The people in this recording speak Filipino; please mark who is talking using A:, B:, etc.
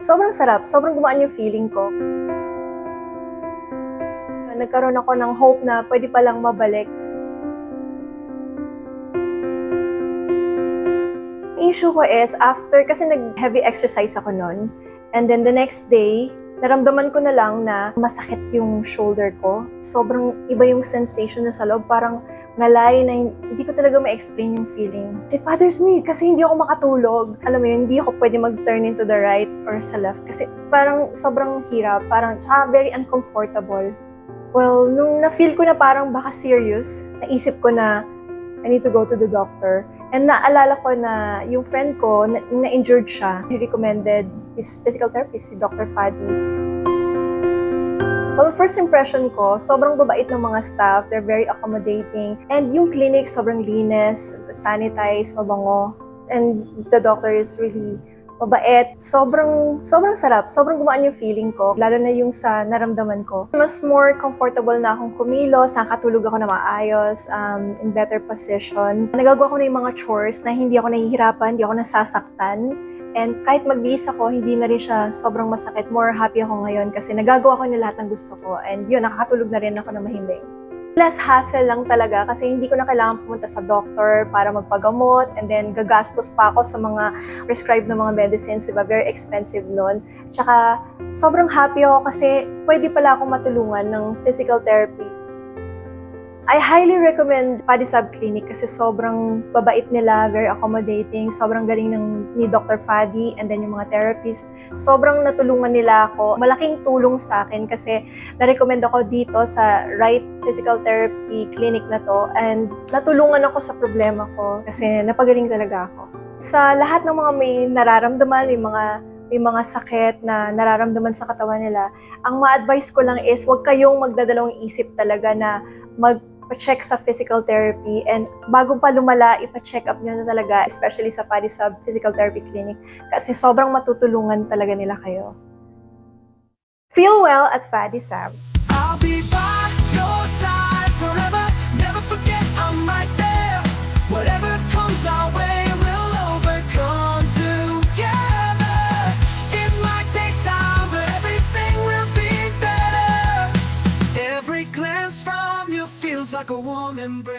A: Sobrang sarap, sobrang gumaan yung feeling ko. Nagkaroon ako ng hope na pwede palang mabalik. Issue ko is, after, kasi nag-heavy exercise ako noon, and then the next day, naramdaman ko na lang na masakit yung shoulder ko. Sobrang iba yung sensation na sa loob, parang ngalay na hindi ko talaga ma-explain yung feeling. It bothers me kasi hindi ako makatulog. Alam mo yun, hindi ako pwede mag-turn into the right or sa left kasi parang sobrang hirap, parang very uncomfortable. Well, nung na-feel ko na parang baka serious, naisip ko na I need to go to the doctor. And naalala ko na yung friend ko, na-injured siya. He recommended his physical therapist, si Dr. Fadi. Well, first impression ko, sobrang babait ng mga staff. They're very accommodating. And yung clinic, sobrang linis, sanitized, mabango. And the doctor is really mabait. Sobrang sarap. Sobrang gumaan yung feeling ko. Lalo na yung sa naramdaman ko. Mas more comfortable na akong kumilos. Nakatulog ako na maayos. In better position. Nagagawa ko na yung mga chores na hindi ako nahihirapan, hindi ako nasasaktan. And kahit magbihis ako, hindi na rin siya sobrang masakit. More happy ako ngayon kasi nagagawa ko na lahat ng gusto ko. And yun, nakakatulog na rin ako na mahimbing. Less hassle lang talaga kasi hindi ko na kailangan pumunta sa doctor para magpagamot and then gagastos pa ako sa mga prescribed na mga medicines, diba? Very expensive nun. Tsaka sobrang happy ako kasi pwede pala akong matulungan ng physical therapy. I highly recommend Fadi Sub Clinic kasi sobrang babait nila, very accommodating, sobrang galing ni Dr. Fadi and then yung mga therapist. Sobrang natulungan nila ako. Malaking tulong sa akin kasi na-recommend ako dito sa Right Physical Therapy Clinic na to and natulungan ako sa problema ko kasi napagaling talaga ako. Sa lahat ng mga may nararamdaman, may mga sakit na nararamdaman sa katawan nila, ang ma-advise ko lang is huwag kayong magdadalawang isip talaga na magpa-check sa physical therapy and bago pa lumala, ipa-check up nyo na talaga, especially sa Fadi Sub Physical Therapy Clinic kasi sobrang matutulungan talaga nila kayo. Feel well at Fadi Sub.
B: I'll be by your side forever. Never forget I'm right there. Whatever comes our way, we'll overcome together. It might take time, but everything will be better. Every glance from you feels like a warm embrace.